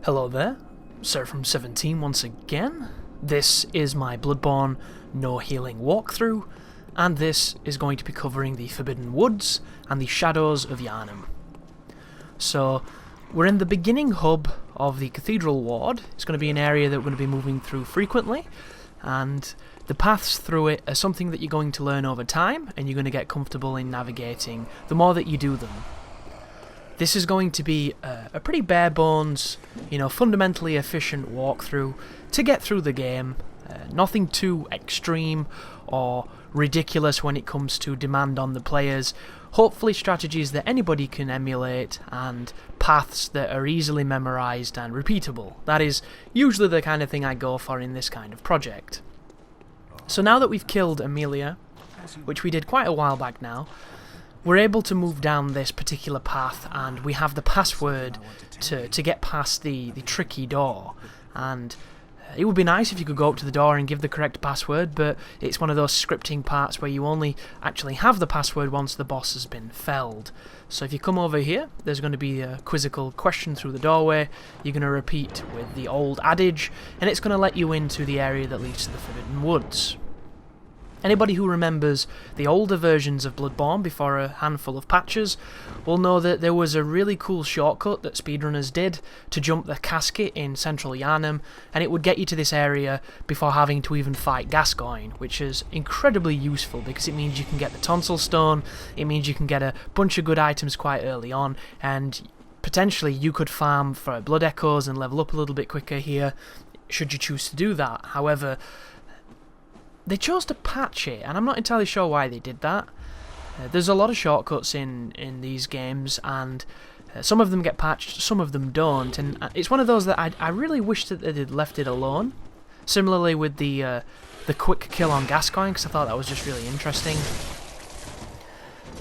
Hello there, Sir from 17 once again. This is my Bloodborne no healing walkthrough, and this is going to be covering the Forbidden Woods and the Shadows of Yarhnam. So, we're in the beginning hub of the Cathedral Ward. It's going to be an area that we're going to be moving through frequently, and the paths through it are something that you're going to learn over time, and you're going to get comfortable in navigating the more that you do them. This is going to be a pretty bare bones, fundamentally efficient walkthrough to get through the game. Nothing too extreme or ridiculous when it comes to demand on the players. Hopefully strategies that anybody can emulate and paths that are easily memorized and repeatable. That is usually the kind of thing I go for in this kind of project. So now that we've killed Amelia, which we did quite a while back now, we're able to move down this particular path, and we have the password to get past the tricky door. And it would be nice if you could go up to the door and give the correct password, but it's one of those scripting parts where you only actually have the password once the boss has been felled. So if you come over here, there's going to be a quizzical question through the doorway. You're going to repeat with the old adage, and it's going to let you into the area that leads to the Forbidden Woods. Anybody who remembers the older versions of Bloodborne before a handful of patches will know that there was a really cool shortcut that speedrunners did to jump the casket in central Yarhnam, and it would get you to this area before having to even fight Gascoigne, which is incredibly useful because it means you can get the tonsil stone, it means you can get a bunch of good items quite early on, and potentially you could farm for blood echoes and level up a little bit quicker here, should you choose to do that. However, they chose to patch it, and I'm not entirely sure why they did that. There's a lot of shortcuts in these games, and some of them get patched, some of them don't, and it's one of those that I really wish that they had left it alone. Similarly with the quick kill on Gascoigne, because I thought that was just really interesting.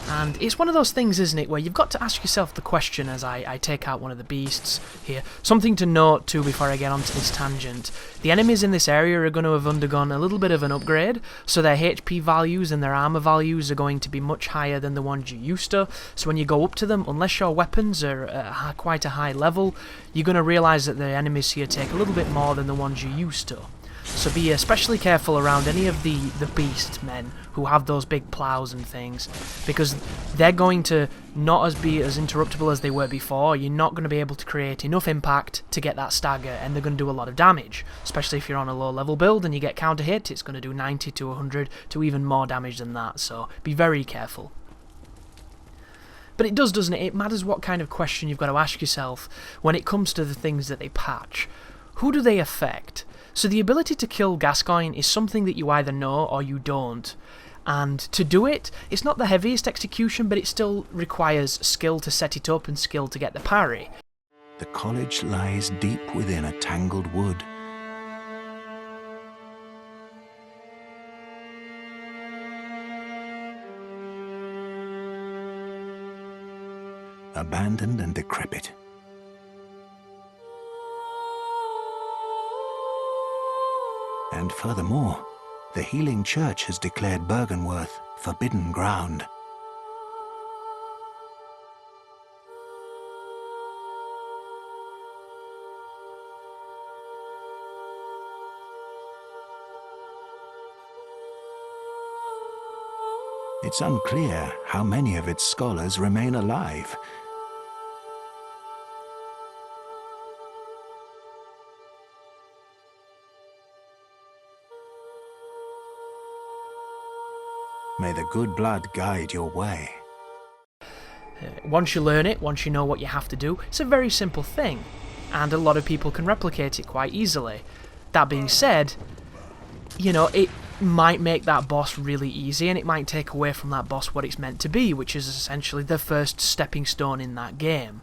And it's one of those things, isn't it, where you've got to ask yourself the question as I take out one of the beasts here. Something to note too before I get onto this tangent. The enemies in this area are going to have undergone a little bit of an upgrade, so their HP values and their armor values are going to be much higher than the ones you used to. So when you go up to them, unless your weapons are at quite a high level, you're going to realise that the enemies here take a little bit more than the ones you used to. So be especially careful around any of the beast men who have those big plows and things, because they're going to not be as interruptible as they were before. You're not going to be able to create enough impact to get that stagger, and they're going to do a lot of damage, especially if you're on a low level build and you get counter hit. It's going to do 90 to 100 to even more damage than that, so be very careful. But it does, doesn't it? It matters what kind of question you've got to ask yourself when it comes to the things that they patch. Who do they affect? So the ability to kill Gascoigne is something that you either know or you don't. And to do it, it's not the heaviest execution, but it still requires skill to set it up and skill to get the parry. The college lies deep within a tangled wood. Abandoned and decrepit. And furthermore, the Healing Church has declared Bergenworth forbidden ground. It's unclear how many of its scholars remain alive. May the good blood guide your way. Once you learn it, once you know what you have to do, it's a very simple thing, and a lot of people can replicate it quite easily. That being said, it might make that boss really easy, and it might take away from that boss what it's meant to be, which is essentially the first stepping stone in that game.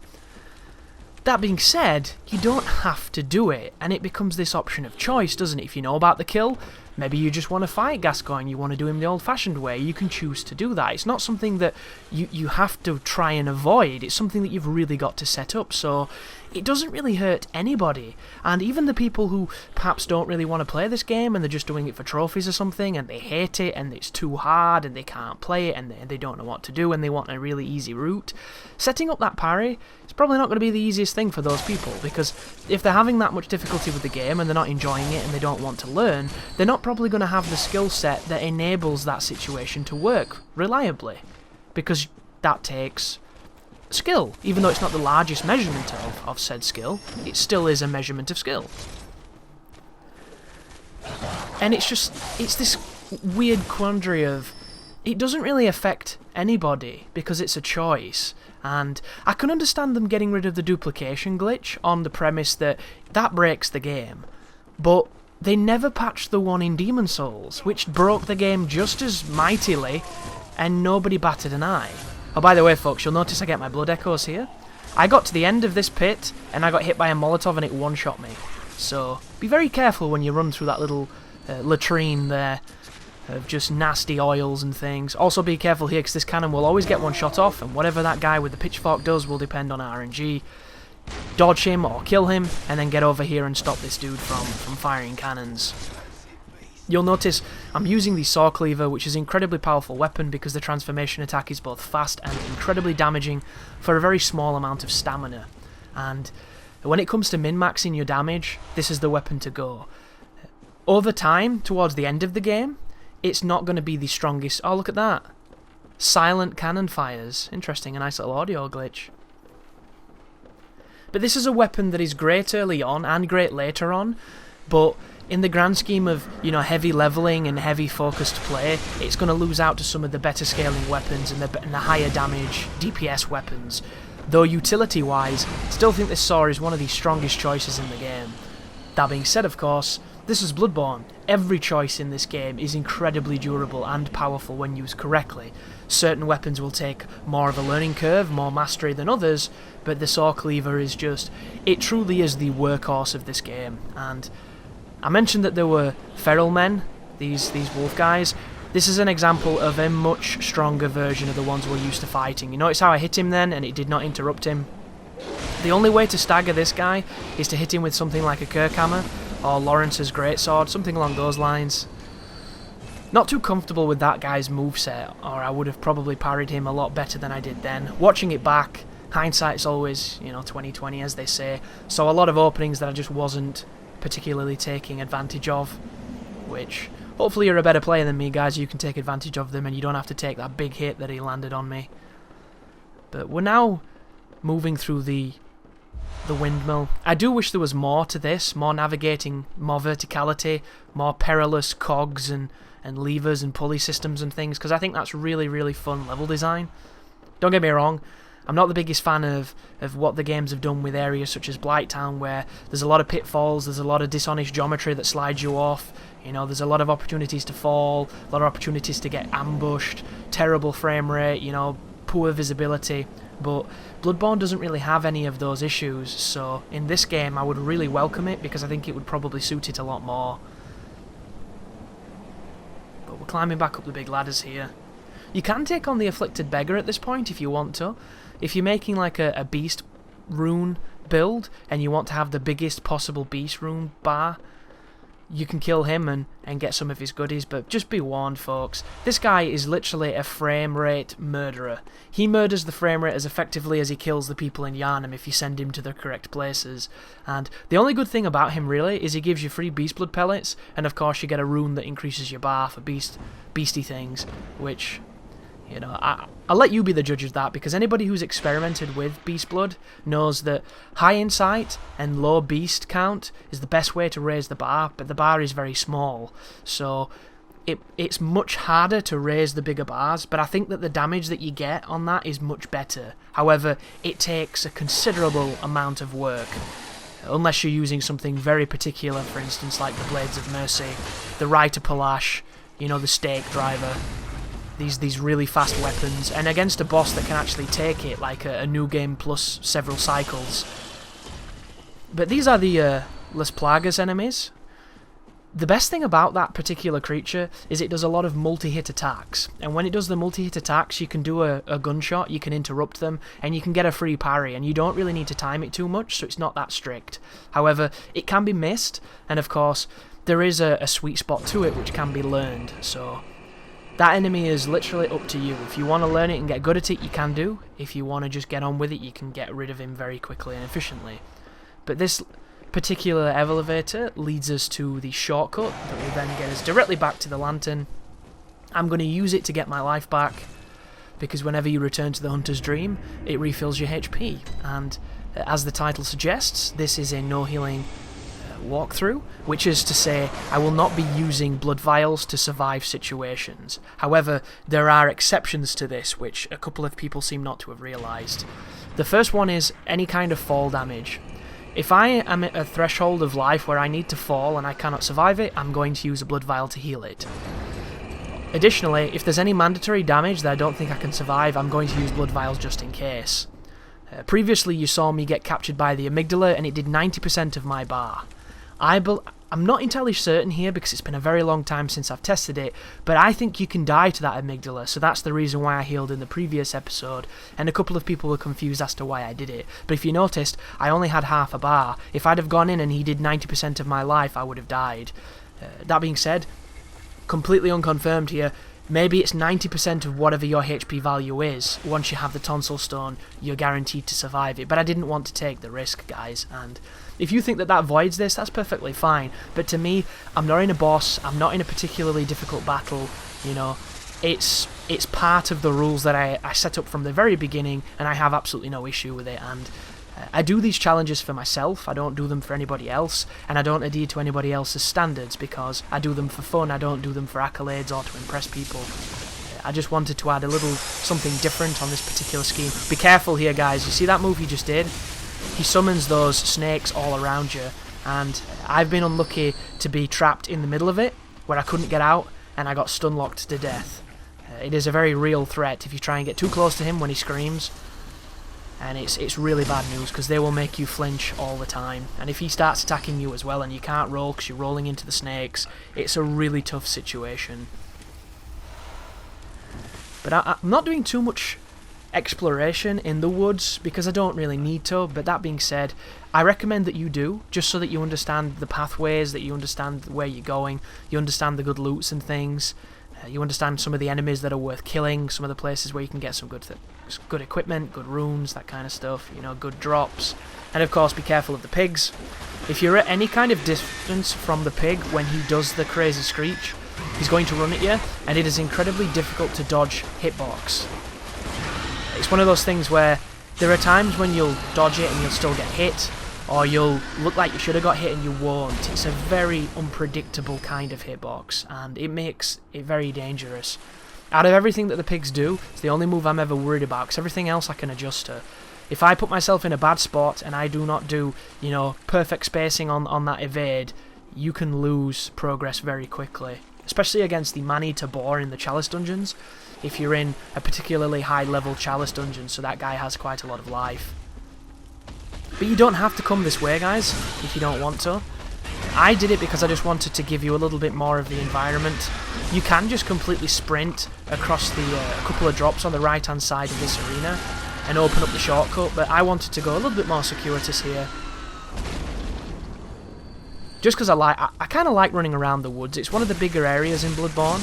That being said, you don't have to do it, and it becomes this option of choice, doesn't it? If you know about the kill, Maybe you just want to fight Gascoigne, you want to do him the old-fashioned way, you can choose to do that. It's not something that you have to try and avoid, it's something that you've really got to set up, so it doesn't really hurt anybody. And even the people who perhaps don't really want to play this game and they're just doing it for trophies or something, and they hate it, and it's too hard, and they can't play it, and they don't know what to do, and they want a really easy route, setting up that parry is probably not going to be the easiest thing for those people, because if they're having that much difficulty with the game and they're not enjoying it and they don't want to learn, they're not probably going to have the skill set that enables that situation to work reliably, because that takes skill. Even though it's not the largest measurement of said skill, it still is a measurement of skill. And it's this weird quandary of, it doesn't really affect anybody because it's a choice. And I can understand them getting rid of the duplication glitch on the premise that that breaks the game, but they never patched the one in Demon Souls, which broke the game just as mightily, and nobody batted an eye. Oh, by the way, folks, you'll notice I get my blood echoes here. I got to the end of this pit, and I got hit by a Molotov and it one-shot me. So, be very careful when you run through that little latrine there of just nasty oils and things. Also be careful here, because this cannon will always get one shot off, and whatever that guy with the pitchfork does will depend on RNG. Dodge him or kill him, and then get over here and stop this dude from firing cannons. You'll notice I'm using the Saw Cleaver, which is an incredibly powerful weapon because the transformation attack is both fast and incredibly damaging for a very small amount of stamina. And when it comes to min-maxing your damage, this is the weapon to go. Over time, towards the end of the game, it's not going to be the strongest. Oh, look at that. Silent cannon fires. Interesting, a nice little audio glitch. But this is a weapon that is great early on and great later on, but in the grand scheme of, you know, heavy leveling and heavy focused play, it's going to lose out to some of the better scaling weapons and the higher damage DPS weapons. Though utility-wise, still think this Saw is one of the strongest choices in the game. That being said, of course, this is Bloodborne. Every choice in this game is incredibly durable and powerful when used correctly. Certain weapons will take more of a learning curve, more mastery than others, but the Saw Cleaver is just, it truly is the workhorse of this game. And I mentioned that there were feral men, these wolf guys. This is an example of a much stronger version of the ones we're used to fighting. You notice how I hit him then and it did not interrupt him? The only way to stagger this guy is to hit him with something like a Kirkhammer or Lawrence's Greatsword, something along those lines. Not too comfortable with that guy's moveset, or I would have probably parried him a lot better than I did then. Watching it back, hindsight's always, 20/20 as they say, so a lot of openings that I just wasn't particularly taking advantage of, which hopefully you're a better player than me, guys, you can take advantage of them and you don't have to take that big hit that he landed on me. But we're now moving through the windmill. I do wish there was more to this, more navigating, more verticality, more perilous cogs and levers and pulley systems and things, because I think that's really, really fun level design. Don't get me wrong, I'm not the biggest fan of what the games have done with areas such as Blighttown, where there's a lot of pitfalls, there's a lot of dishonest geometry that slides you off, there's a lot of opportunities to fall, a lot of opportunities to get ambushed, terrible frame rate, poor visibility, but Bloodborne doesn't really have any of those issues, so in this game I would really welcome it because I think it would probably suit it a lot more. But we're climbing back up the big ladders here. You can take on the Afflicted Beggar at this point if you want to. If you're making like a beast rune build and you want to have the biggest possible beast rune bar, you can kill him and get some of his goodies, but just be warned, folks. This guy is literally a frame rate murderer. He murders the frame rate as effectively as he kills the people in Yarhnam if you send him to the correct places. And the only good thing about him, really, is he gives you free beast blood pellets, and of course you get a rune that increases your bar for beasty things, which, I'll let you be the judge of that, because anybody who's experimented with beast blood knows that high insight and low beast count is the best way to raise the bar, but the bar is very small, so it's much harder to raise the bigger bars, but I think that the damage that you get on that is much better. However, it takes a considerable amount of work, unless you're using something very particular, for instance like the Blades of Mercy, the Rite of Palash, the Stake Driver, these really fast weapons, and against a boss that can actually take it, like a new game plus several cycles. But these are the Las Plagas enemies. The best thing about that particular creature is it does a lot of multi-hit attacks, and when it does the multi-hit attacks you can do a gunshot, you can interrupt them, and you can get a free parry, and you don't really need to time it too much, so it's not that strict. However, it can be missed, and of course there is a sweet spot to it which can be learned, so that enemy is literally up to you. If you want to learn it and get good at it, you can do. If you want to just get on with it, you can get rid of him very quickly and efficiently. But this particular elevator leads us to the shortcut that will then get us directly back to the lantern. I'm going to use it to get my life back, because whenever you return to the Hunter's Dream, it refills your HP, and as the title suggests, this is a no healing walkthrough, which is to say I will not be using Blood Vials to survive situations. However, there are exceptions to this, which a couple of people seem not to have realised. The first one is any kind of fall damage. If I am at a threshold of life where I need to fall and I cannot survive it, I'm going to use a Blood Vial to heal it. Additionally, if there's any mandatory damage that I don't think I can survive, I'm going to use Blood Vials just in case. Previously you saw me get captured by the amygdala and it did 90% of my bar. I'm not entirely certain here because it's been a very long time since I've tested it, but I think you can die to that amygdala, so that's the reason why I healed in the previous episode, and a couple of people were confused as to why I did it. But if you noticed, I only had half a bar. If I'd have gone in and he did 90% of my life, I would have died. That being said, completely unconfirmed here, maybe it's 90% of whatever your HP value is. Once you have the tonsil stone, you're guaranteed to survive it, but I didn't want to take the risk, guys, and if you think that that voids this, that's perfectly fine. But to me, I'm not in a boss, I'm not in a particularly difficult battle, you know. It's part of the rules that I set up from the very beginning, and I have absolutely no issue with it. And I do these challenges for myself, I don't do them for anybody else, and I don't adhere to anybody else's standards because I do them for fun, I don't do them for accolades or to impress people. I just wanted to add a little something different on this particular scheme. Be careful here, guys. You see that move he just did? He summons those snakes all around you, and I've been unlucky to be trapped in the middle of it, where I couldn't get out, and I got stun-locked to death. It is a very real threat if you try and get too close to him when he screams, and it's really bad news, because they will make you flinch all the time, and if he starts attacking you as well, and you can't roll because you're rolling into the snakes, it's a really tough situation. But I'm not doing too much exploration in the woods because I don't really need to, but that being said, I recommend that you do, just so that you understand the pathways, that you understand where you're going, you understand the good loots and things, you understand some of the enemies that are worth killing, some of the places where you can get some good equipment, good runes, that kind of stuff, you know, good drops, and of course be careful of the pigs. If you're at any kind of distance from the pig when he does the crazy screech, he's going to run at you, and it is incredibly difficult to dodge hitbox. It's one of those things where there are times when you'll dodge it and you'll still get hit, or you'll look like you should have got hit and you won't. It's a very unpredictable kind of hitbox, and it makes it very dangerous. Out of everything that the pigs do, it's the only move I'm ever worried about, because everything else I can adjust to. If I put myself in a bad spot and I do not do, you know, perfect spacing on that evade, you can lose progress very quickly. Especially against the man-eater boar in the chalice dungeons, if you're in a particularly high level chalice dungeon, so that guy has quite a lot of life. But you don't have to come this way, guys, if you don't want to. I did it because I just wanted to give you a little bit more of the environment. You can just completely sprint across the couple of drops on the right hand side of this arena and open up the shortcut, but I wanted to go a little bit more circuitous here. Just because I kind of like running around the woods. It's one of the bigger areas in Bloodborne.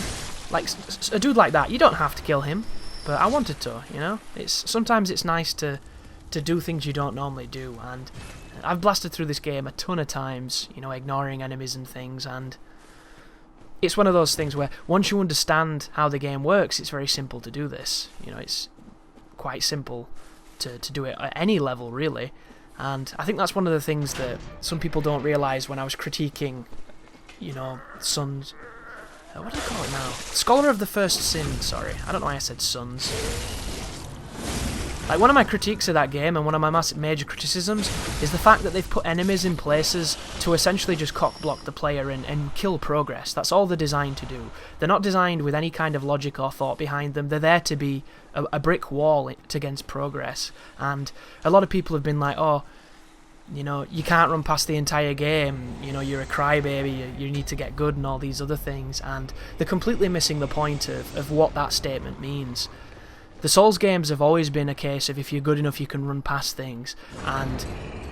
Like, a dude like that, you don't have to kill him, but I wanted to, you know? Sometimes it's nice to do things you don't normally do, and I've blasted through this game a ton of times, you know, ignoring enemies and things, and it's one of those things where once you understand how the game works, it's very simple to do this. You know, it's quite simple to do it at any level, really. And I think that's one of the things that some people don't realise when I was critiquing, you know, Sons. What do I call it now? Scholar of the First Sin, sorry. I don't know why I said Sons. Like, one of my critiques of that game, and one of my major criticisms, is the fact that they've put enemies in places to essentially just cock-block the player and kill progress. That's all they're designed to do. They're not designed with any kind of logic or thought behind them. They're there to be a brick wall against progress. And a lot of people have been like, oh, you know, you can't run past the entire game, you know, you're a crybaby, you need to get good and all these other things, and they're completely missing the point of what that statement means. The Souls games have always been a case of if you're good enough you can run past things, and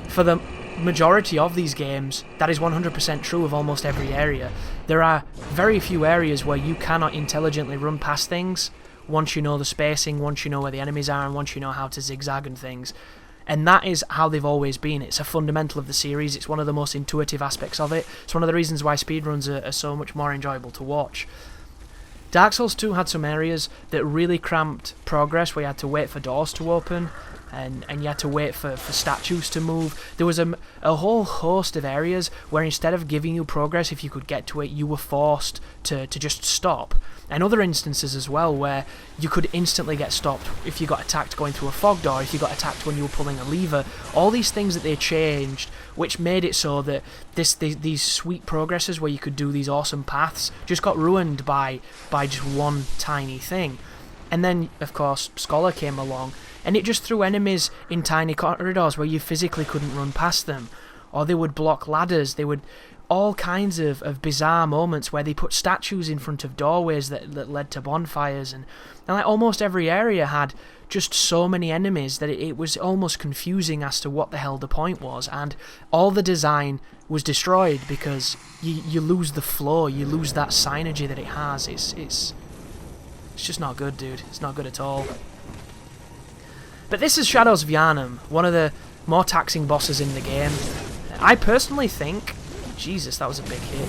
for the majority of these games that is 100% true of almost every area. There are very few areas where you cannot intelligently run past things once you know the spacing, once you know where the enemies are, and once you know how to zigzag and things. And that is how they've always been. It's a fundamental of the series. It's one of the most intuitive aspects of it. It's one of the reasons why speedruns are so much more enjoyable to watch. Dark Souls 2 had some areas that really cramped progress, where you had to wait for doors to open, and you had to wait for statues to move. There was a whole host of areas where instead of giving you progress if you could get to it, you were forced to just stop. And other instances as well where you could instantly get stopped if you got attacked going through a fog door, if you got attacked when you were pulling a lever. All these things that they changed, which made it so that these sweet progresses where you could do these awesome paths just got ruined by just one tiny thing. And then, of course, Scholar came along, and it just threw enemies in tiny corridors where you physically couldn't run past them. Or they would block ladders, they would... all kinds of bizarre moments where they put statues in front of doorways that led to bonfires, and like almost every area had just so many enemies that it was almost confusing as to what the hell the point was, and all the design was destroyed because you lose the flow, you lose that synergy that it has. It's just not good, dude. It's not good at all. But this is Shadows of Yharnam, one of the more taxing bosses in the game. I personally think, Jesus, that was a big hit,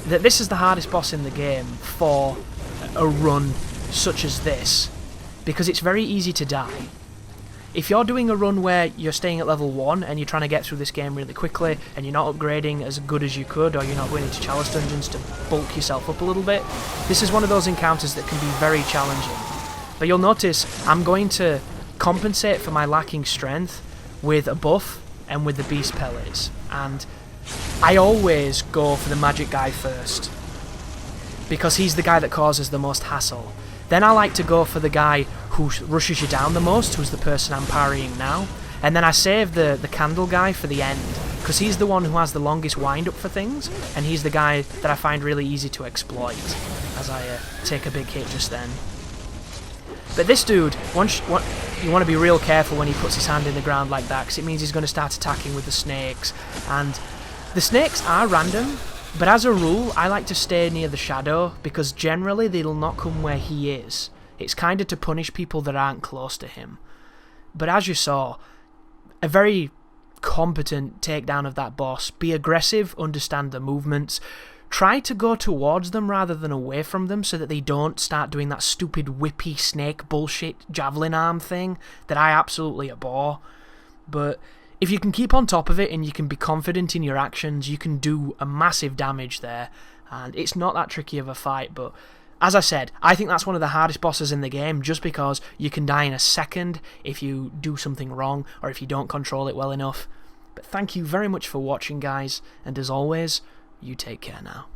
that this is the hardest boss in the game for a run such as this, because it's very easy to die. If you're doing a run where you're staying at level 1 and you're trying to get through this game really quickly and you're not upgrading as good as you could, or you're not going into chalice dungeons to bulk yourself up a little bit, this is one of those encounters that can be very challenging. But you'll notice I'm going to compensate for my lacking strength with a buff and with the beast pellets, and I always go for the magic guy first, because he's the guy that causes the most hassle. Then I like to go for the guy who rushes you down the most, who's the person I'm parrying now, and then I save the candle guy for the end, because he's the one who has the longest wind up for things, and he's the guy that I find really easy to exploit, as I take a big hit just then. But this dude, you want to be real careful when he puts his hand in the ground like that, because it means he's going to start attacking with the snakes, and the snakes are random, but as a rule I like to stay near the shadow, because generally they'll not come where he is. It's kind of to punish people that aren't close to him. But as you saw, a very competent takedown of that boss. Be aggressive, understand the movements, try to go towards them rather than away from them so that they don't start doing that stupid whippy snake bullshit javelin arm thing that I absolutely abhor. But if you can keep on top of it and you can be confident in your actions, you can do a massive damage there, and it's not that tricky of a fight. But as I said, I think that's one of the hardest bosses in the game, just because you can die in a second if you do something wrong or if you don't control it well enough. But thank you very much for watching, guys, and as always, you take care now.